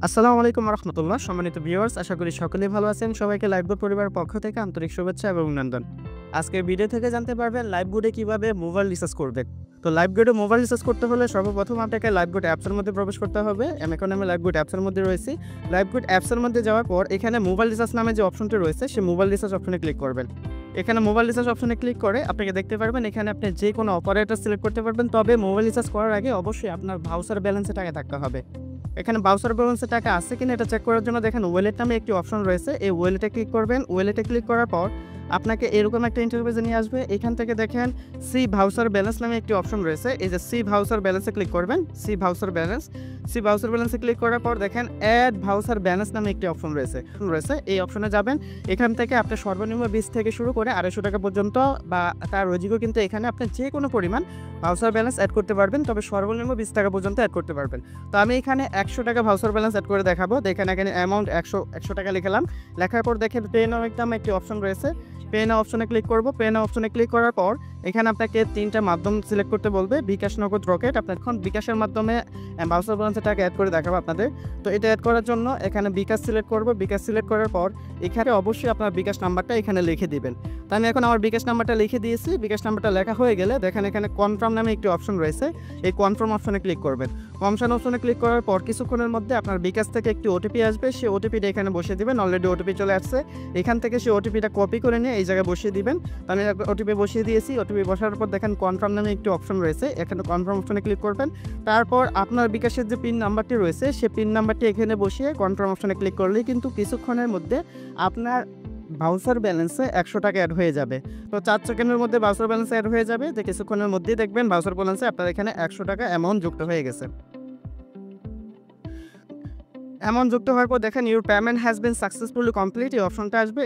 আসসালামু আলাইকুম রহমতুল্লাহ। সম্মানিত ভিউয়ার্স, আশা করি সকলেই ভালো আছেন। সবাইকে লাইভবোর্ড পরিবারের পক্ষ থেকে আন্তরিক শুভেচ্ছা এবং অভিনন্দন। আজকের ভিডিও থেকে জানতে পারবেন লাইভবোর্ডে কিভাবে মোবাইল রিচার্জ করবেন। তো লাইভবোর্ডে মোবাইল রিচার্জ করতে হলে সর্বপ্রথম আপনাকে লাইভবোর্ড অ্যাপসের মধ্যে প্রবেশ করতে হবে। এখন আমি লাইভবোর্ড অ্যাপসের মধ্যে রয়েছি। লাইভবোর্ড অ্যাপসের মধ্যে যাওয়ার পর এখানে মোবাইল রিচার্জ নামে যে অপশনটি রয়েছে সেই মোবাইল রিচার্জ অপশনে ক্লিক করবেন। এখানে মোবাইল রিচার্জ অপশনে ক্লিক করে আপনাকে দেখতে পারবেন এখানে আপনি যে কোনো অপারেটর সিলেক্ট করতে পারবেন। তবে মোবাইল রিচার্জ করার আগে অবশ্যই আপনার ভাউচার ব্যালেন্সে টাকা থাকতে হবে। এখানে বাউচার ব্যালেন্সে টাকা আছে কিনা এটা চেক করার জন্য দেখেন ওয়ালেট নামে একটি অপশন রয়েছে। এই ওয়ালেটে ক্লিক করবেন। ওয়ালেটে ক্লিক করার পর আপনাকে এরকম একটা ইন্টারফেসে নিয়ে আসবে। এখান থেকে দেখেন সি ভাউচার ব্যালেন্স নামে একটি অপশন রয়েছে। এই যে সি ভাউচার ব্যালেন্সে ক্লিক করবেন। সি ভাউচার ব্যালেন্সে ক্লিক করার পর দেখেন অ্যাড ভাউচার ব্যালেন্স নামে একটি অপশন রয়েছে। এই অপশনে যাবেন। এখান থেকে আপনি সর্বনিম্ন 20 থেকে শুরু করে 250 টাকা পর্যন্ত বা তার অধিকও কিন্তু এখানে আপনি যে কোনো পরিমাণ ভাউচার ব্যালেন্স অ্যাড করতে পারবেন। তবে সর্বনিম্ন 20 টাকা পর্যন্ত অ্যাড করতে পারবেন। তো আমি এখানে 100 টাকা ভাউচার ব্যালেন্স অ্যাড করে দেখাবো। দেখেন এখানে অ্যামাউন্ট 100 টাকা লিখলাম। লেখার পর দেখেন পে নাও একটি অপশন রয়েছে। পে নাও অপশনে ক্লিক করব। পে নাও অপশনে ক্লিক করার পর এখানে আপনাকে 3টা মাধ্যম সিলেক্ট করতে বলবে, বিকাশ, নগদ, রকেট। আপনার এখন বিকাশের মাধ্যমে ভাউচার ব্যালেন্সের টাকা অ্যাড করে দেখাবো আপনাদের। তো এটা অ্যাড করার জন্য এখানে বিকাশ সিলেক্ট করব। বিকাশ সিলেক্ট করার পর এখানে অবশ্যই আপনার বিকাশ নাম্বারটা এখানে লিখে দিবেন। তো আমি এখন আমার বিকাশ নাম্বারটা লিখে দিয়েছি। বিকাশ নাম্বারটা লেখা হয়ে গেলে দেখেন এখানে কনফার্ম নামে একটি অপশন রয়েছে। এই কনফার্ম অপশনে ক্লিক করবেন। কনফার্ম অপশনে ক্লিক করার পর কিছুক্ষণের মধ্যে আপনার বিকাশ থেকে একটি ওটিপি আসবে। সেই ওটিপিটা এখানে বসিয়ে দিবেন। অলরেডি ওটিপি চলে আসছে। এখান থেকে সেই ওটিপিটা কপি করে নিয়ে এই জায়গায় বসিয়ে দিবেন। তো আমি ওটিপি বসিয়ে দিয়েছি। ওটিপি বসার পর দেখেন কনফার্ম নামে একটি অপশন রয়েছে। এখানে কনফার্ম অপশনে ক্লিক করবেন। তারপর আপনার বিকাশের যে পিন নাম্বারটি রয়েছে সেই পিন নাম্বারটি এখানে বসিয়ে কনফার্ম অপশনে ক্লিক করলেই কিন্তু কিছুক্ষণের মধ্যে আপনার ভাউচার ব্যালেন্সে 100 টাকা অ্যাড হয়ে যাবে। তো 4 সেকেন্ডের মধ্যে ভাউচার ব্যালেন্স অ্যাড হয়ে যাবে। তো কিছুক্ষণের মধ্যেই দেখবেন ভাউচার ব্যালেন্সে আপনার এখানে 100 টাকা অ্যামাউন্ট যুক্ত হয়ে গেছে। অ্যামাউন্ট যুক্ত হওয়ার পর দেখেন your payment has been successfully complete এই অপশনটা আসবে।